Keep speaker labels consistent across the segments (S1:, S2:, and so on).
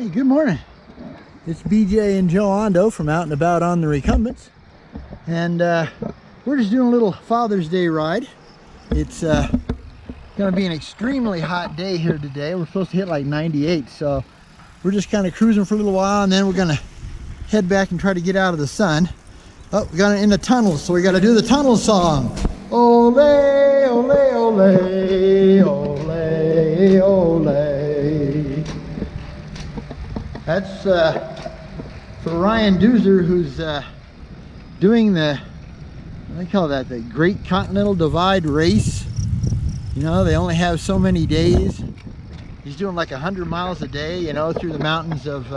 S1: Hey, good morning. It's BJ and Joe Ondo from Out and About on the Recumbents, and we're just doing a little Father's Day ride. It's going to be an extremely hot day here today. We're supposed to hit like 98, so we're just kind of cruising for a little while, and then we're going to head back and try to get out of the sun. Oh, we got in the tunnels, so we got to do the tunnel song. Ole, ole, ole, ole, ole. That's for Ryan Doozer, who's doing the, what do they call that, the Great Continental Divide Race. You know, they only have so many days. He's doing like 100 miles a day, you know, through the mountains of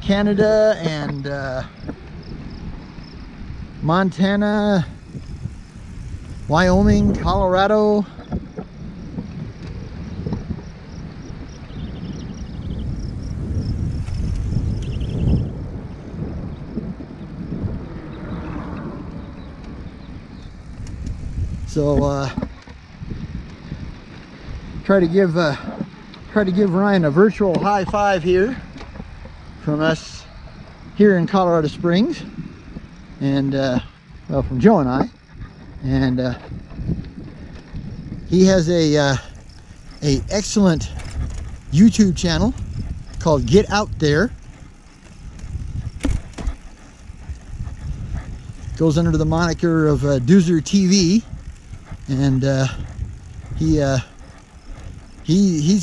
S1: Canada and Montana, Wyoming, Colorado. So try to give Ryan a virtual high five here from us here in Colorado Springs, and well, from Joe and I. And he has a excellent YouTube channel called Get Out There. Goes under the moniker of Doozer TV. And he's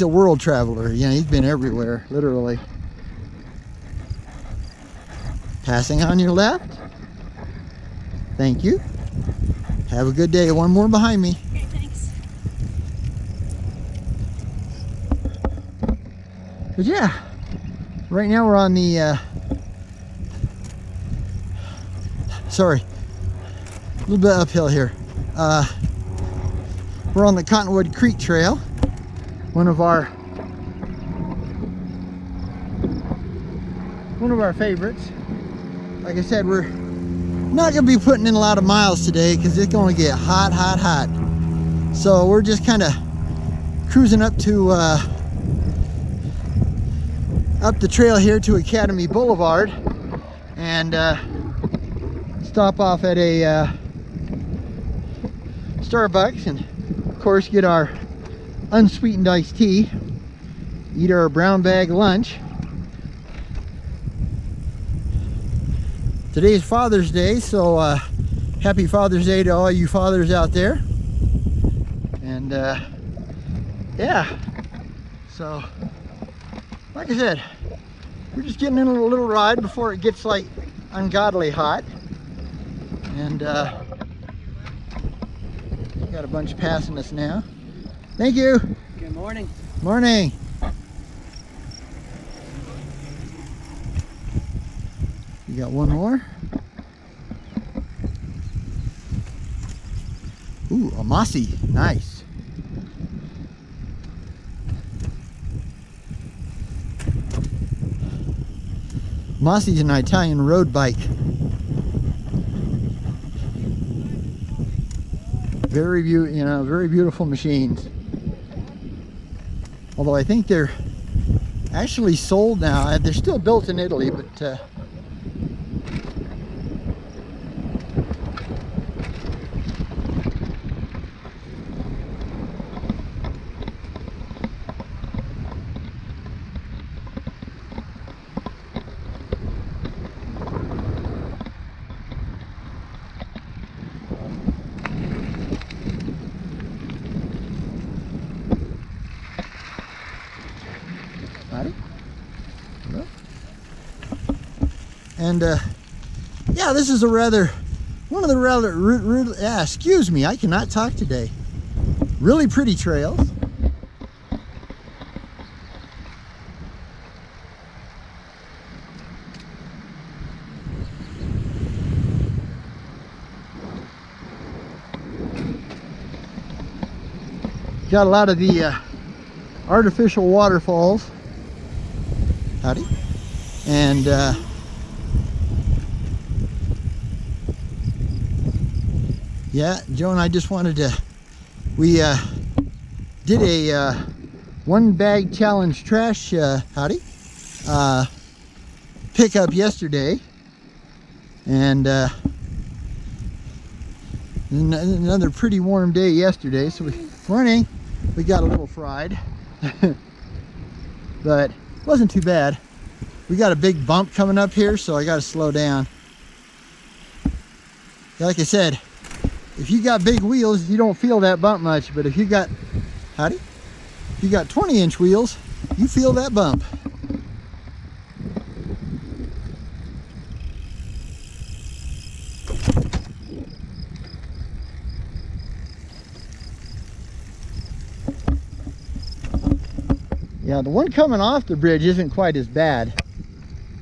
S1: a world traveler. You know, he's been everywhere, literally. Passing on your left. Thank you. Have a good day. One more behind me.
S2: Okay, thanks.
S1: But yeah, right now we're on the sorry, a little bit uphill here. We're on the Cottonwood Creek Trail, one of our favorites. Like I said, we're not going to be putting in a lot of miles today because it's going to get hot, hot, hot. So we're just kind of cruising up to up the trail here to Academy Boulevard, and stop off at a Starbucks and of course get our unsweetened iced tea, eat our brown bag lunch. Today's Father's Day, so happy Father's Day to all you fathers out there. And yeah, so like I said, we're just getting in a little ride before it gets like ungodly hot. And got a bunch passing us now. Thank you.
S2: Good morning.
S1: Morning. You got one more? Ooh, a mossy. Nice. Mossy's an Italian road bike. Very very beautiful machines. Although I think they're actually sold now. They're still built in Italy, but and yeah, this is one of the rather excuse me, I cannot talk today. Really pretty trails. Got a lot of the artificial waterfalls. Howdy. And yeah, Joe and I just wanted to, we did a one bag challenge trash pickup yesterday, and another pretty warm day yesterday, so we got a little fried. But it wasn't too bad. We got a big bump coming up here, so I got to slow down. Like I said, if you got big wheels, you don't feel that bump much, but if you got, if you got 20-inch wheels, you feel that bump. Yeah, the one coming off the bridge isn't quite as bad,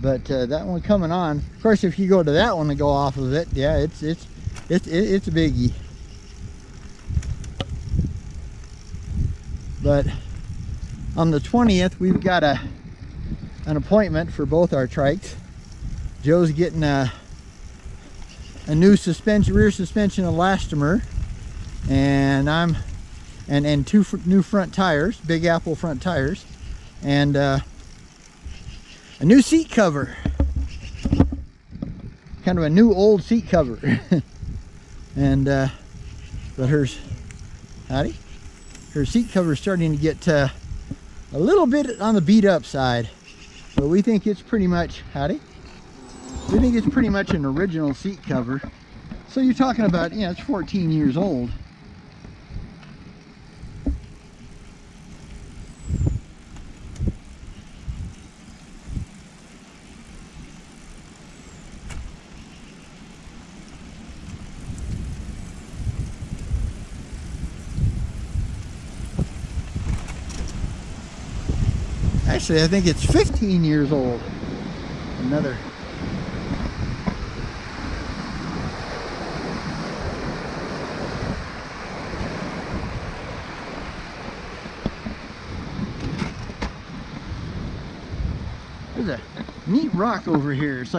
S1: but that one coming on, of course, if you go to that one and go off of it, yeah, it's a biggie. But on the 20th, we've got an appointment for both our trikes. Joe's getting a new rear suspension elastomer, and two new front tires, Big Apple front tires, and a new seat cover, kind of a new old seat cover. And but her seat cover is starting to get a little bit on the beat up side, but we think it's pretty much we think it's pretty much an original seat cover. So you're talking about, yeah, it's 14 years old. Actually, I think it's 15 years old. Another. There's a neat rock over here. It's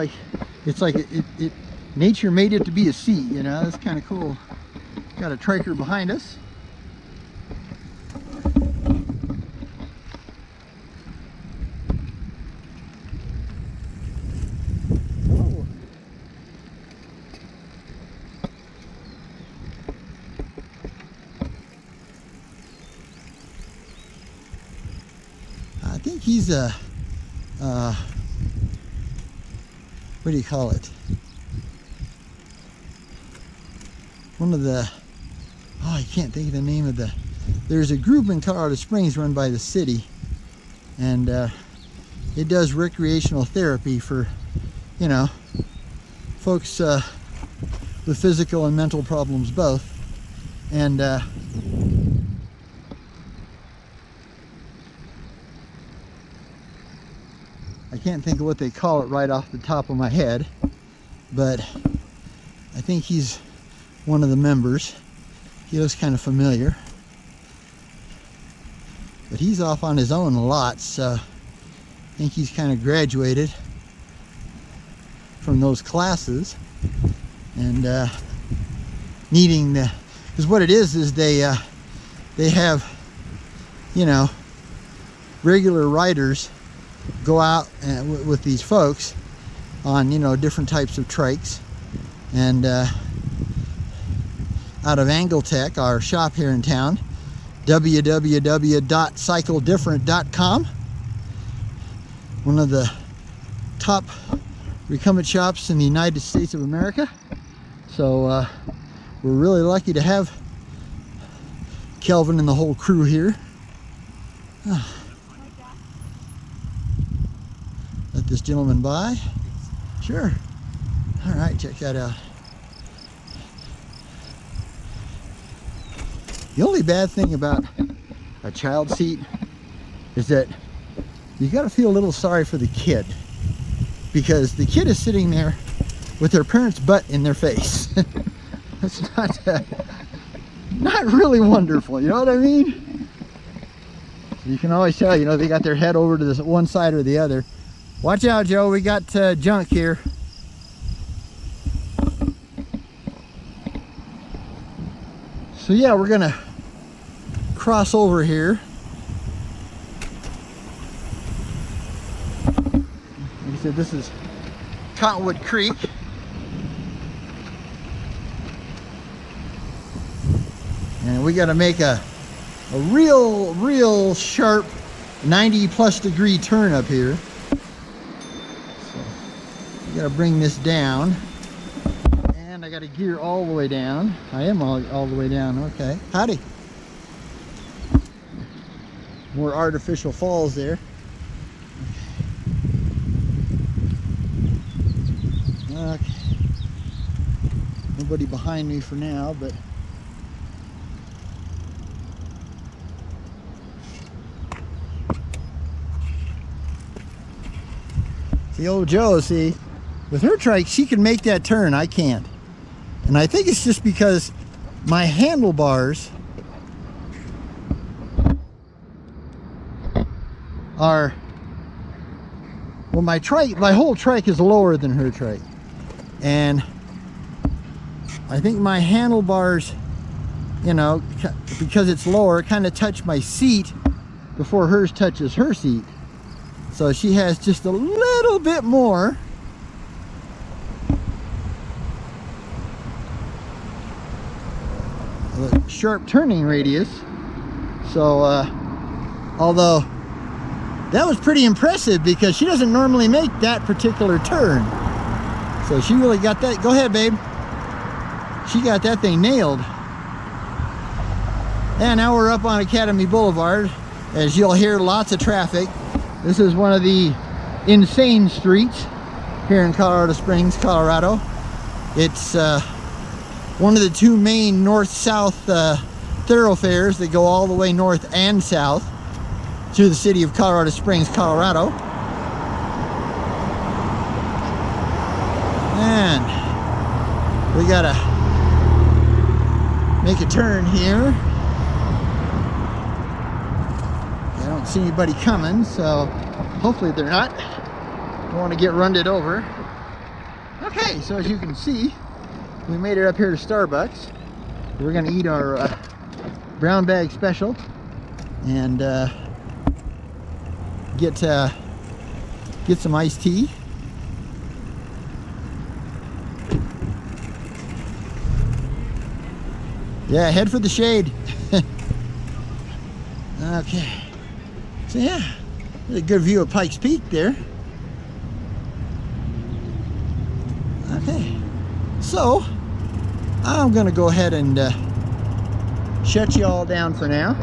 S1: like nature made it to be a seat, you know. That's kind of cool. Got a triker behind us. I think he's a, what do you call it? One of the, I can't think of the name of the, there's a group in Colorado Springs run by the city, and it does recreational therapy for, you know, folks with physical and mental problems both. And I can't think of what they call it right off the top of my head, but I think he's one of the members. He looks kind of familiar, but he's off on his own a lot, so I think he's kind of graduated from those classes, and needing the, because what it is they have, you know, regular riders go out with these folks on, you know, different types of trikes. And out of Angletech, our shop here in town, www.cycledifferent.com, one of the top recumbent shops in the United States of America. So we're really lucky to have Kelvin and the whole crew here. Let this gentleman by. Sure. All right, check that out. The only bad thing about a child seat is that you got to feel a little sorry for the kid, because the kid is sitting there with their parents' butt in their face. That's not really wonderful, you know what I mean? So you can always tell, you know, they got their head over to this one side or the other. Watch out, Joe, we got junk here. So yeah, we're gonna cross over here said, this is Cottonwood Creek. And we got to make a real sharp 90+ degree turn up here. So we got to bring this down. And I got to gear all the way down. I am all the way down. Okay. Howdy. More artificial falls there. Okay. Nobody behind me for now, but see, old Joe, see, with her trike, she can make that turn. I can't. And I think it's just because my handlebars are, well, my whole trike is lower than her trike. And I think my handlebars, you know, because it's lower, kind of touch my seat before hers touches her seat. So she has just a little bit more. Sharp turning radius. So although that was pretty impressive because she doesn't normally make that particular turn. So she really got that. Go ahead, babe. She got that thing nailed. And now we're up on Academy Boulevard. As you'll hear, lots of traffic. This is one of the insane streets here in Colorado Springs, Colorado. It's one of the two main north-south thoroughfares that go all the way north and south to the city of Colorado Springs, Colorado. And we gotta make a turn here. I don't see anybody coming, so hopefully they're not. Don't want to get run over. Okay, so as you can see, we made it up here to Starbucks. We're gonna eat our brown bag special and get some iced tea. Yeah, head for the shade. Okay. So yeah, there's a good view of Pikes Peak there. Okay. So I'm gonna go ahead and shut you all down for now,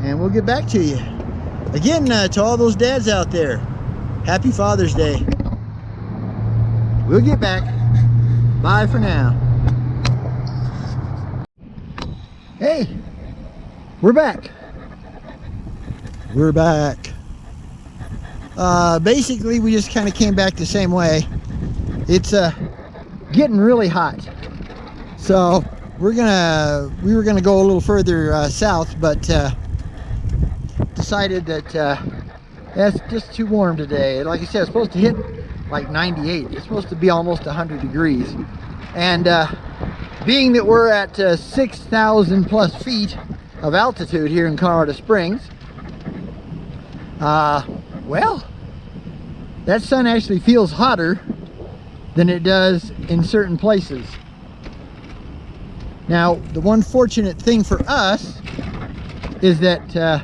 S1: and we'll get back to you. Again, to all those dads out there, happy Father's Day. We'll get back. Bye for now. Hey, we're back. We're back. Basically, we just kind of came back the same way. It's getting really hot. So we were gonna go a little further south, but decided that that's just too warm today. Like I said, it's supposed to hit like 98. It's supposed to be almost 100 degrees. And being that we're at 6,000 plus feet of altitude here in Colorado Springs, well, that sun actually feels hotter than it does in certain places. Now, the one fortunate thing for us is that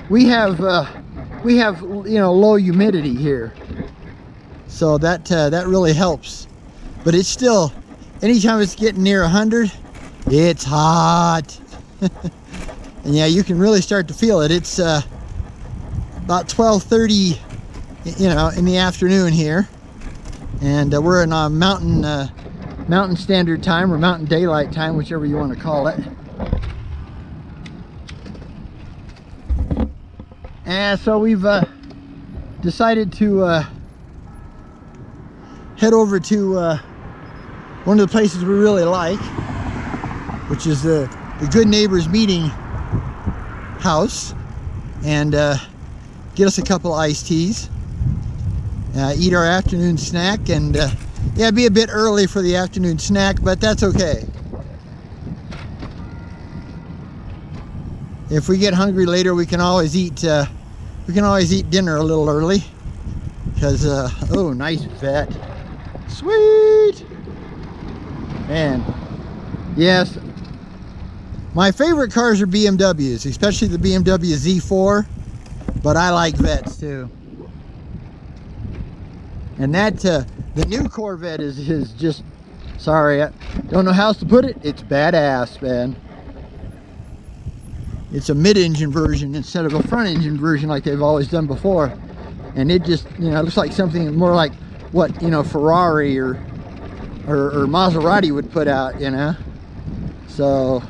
S1: we have you know, low humidity here, so that really helps. But it's still, anytime it's getting near 100, it's hot. And yeah, you can really start to feel it. It's about 12:30, you know, in the afternoon here, and we're in a mountain standard time, or mountain daylight time, whichever you want to call it. And so we've decided to head over to one of the places we really like, which is the Good Neighbors Meeting House, and get us a couple iced teas, eat our afternoon snack, and yeah, it'd be a bit early for the afternoon snack, but that's okay. If we get hungry later, we can always eat dinner a little early. because oh, nice vet, sweet. Man, yes, my favorite cars are BMWs, especially the BMW Z4, but I like vets too. And that the new Corvette is just, sorry, I don't know how else to put it, it's badass, man. It's a mid-engine version instead of a front-engine version like they've always done before. And it just, you know, it looks like something more like what, you know, Ferrari or Maserati would put out, you know. So,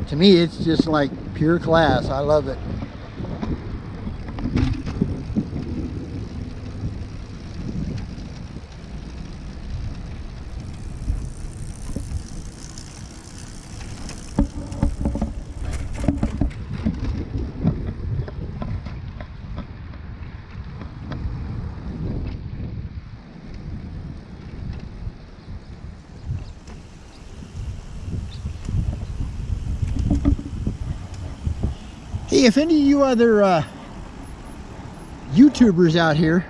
S1: to me, it's just like pure class. I love it. Hey, if any of you other YouTubers out here,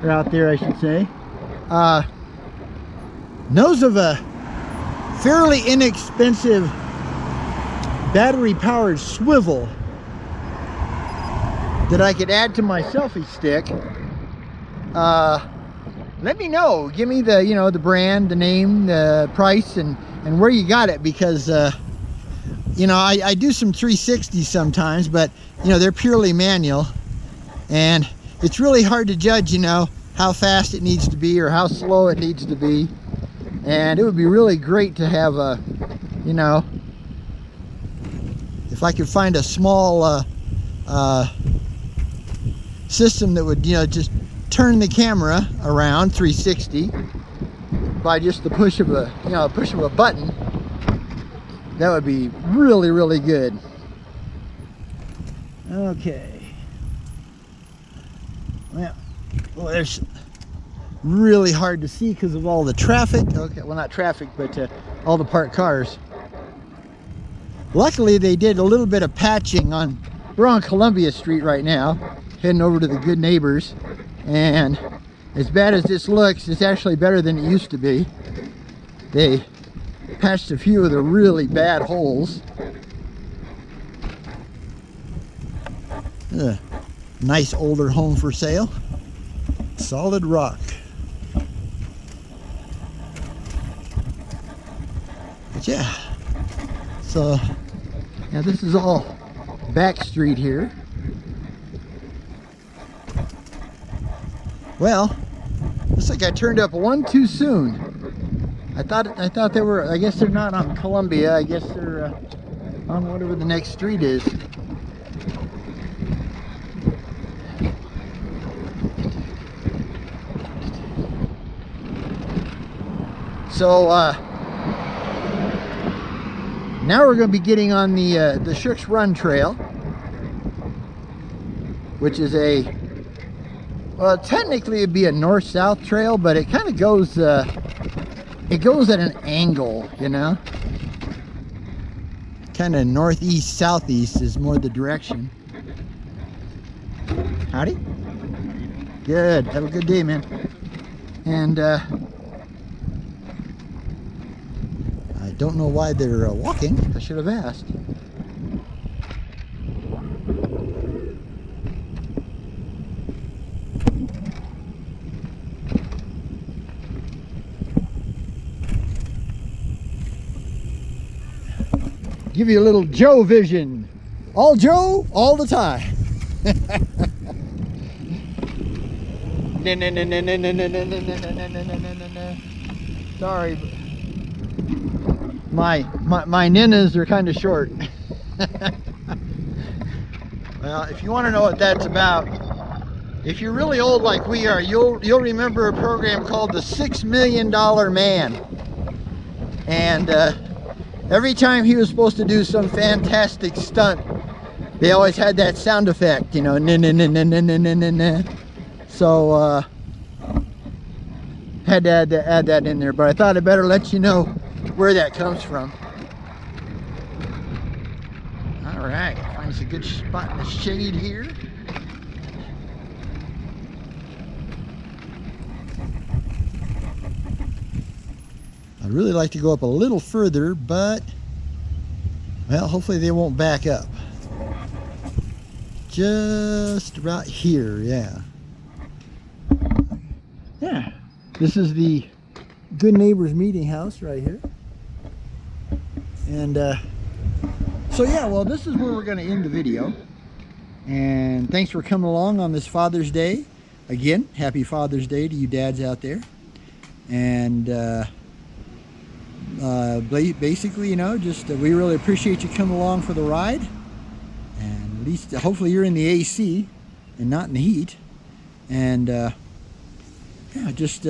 S1: or out there I should say, knows of a fairly inexpensive battery powered swivel that I could add to my selfie stick, let me know. Give me the, you know, the brand, the name, the price, and where you got it, because you know, I do some 360s sometimes, but, you know, they're purely manual. And it's really hard to judge, you know, how fast it needs to be or how slow it needs to be. And it would be really great to have a, you know, if I could find a small system that would, you know, just turn the camera around 360 by just the push of a, you know, push of a button. That would be really, really good. Okay. Well, there's really hard to see because of all the traffic. Okay, well, not traffic, but all the parked cars. Luckily, they did a little bit of patching on. We're on Columbia Street right now, heading over to the Good Neighbors. And as bad as this looks, it's actually better than it used to be. They patched a few of the really bad holes. Nice older home for sale. Solid rock. But yeah, so yeah, this is all back street here. Well, looks like I turned up one too soon. I thought they were, I guess they're not on Columbia. I guess they're on whatever the next street is. So now we're going to be getting on the Shook's Run Trail, which is a, well, technically it'd be a north-south trail, but it kind of goes it goes at an angle, you know. Kind of northeast, southeast is more the direction. Howdy. Good. Have a good day, man. And I don't know why they're walking. I should have asked. Give you a little Joe vision. All Joe, all the time. Sorry, but my ninnas are kind of short. Well, if you want to know what that's about, if you're really old like we are, you'll remember a program called the $6 Million Man. And every time he was supposed to do some fantastic stunt, they always had that sound effect, you know, so had to add that in there, but I thought I'd better let you know where that comes from. All right, find us a good spot in the shade here. I'd really like to go up a little further, but, well, hopefully they won't back up. Just right here, yeah. Yeah, this is the Good Neighbors Meeting House right here. And so yeah, well, this is where we're going to end the video. And thanks for coming along on this Father's Day. Again, happy Father's Day to you dads out there. And basically, you know, just we really appreciate you coming along for the ride. And at least hopefully you're in the AC and not in the heat. And yeah, just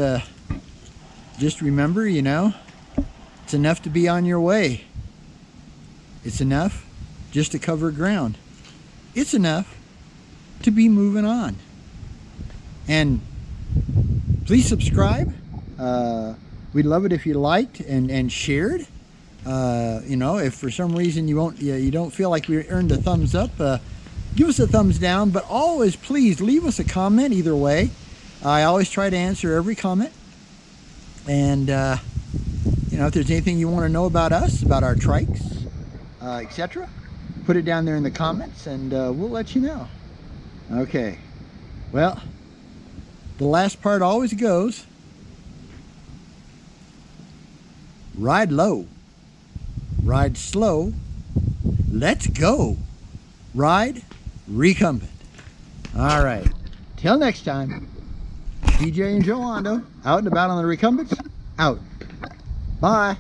S1: remember, you know, it's enough to be on your way. It's enough just to cover ground. It's enough to be moving on. And please subscribe. We'd love it if you liked and shared. You know, if for some reason you don't feel like we earned a thumbs up, give us a thumbs down. But always, please leave us a comment either way. I always try to answer every comment. And you know, if there's anything you want to know about us, about our trikes, etc., put it down there in the comments, and we'll let you know. Okay. Well, the last part always goes: ride low, ride slow, let's go, ride recumbent. All right, till next time, BJ and Joe Ando, out and about on the recumbents, out. Bye.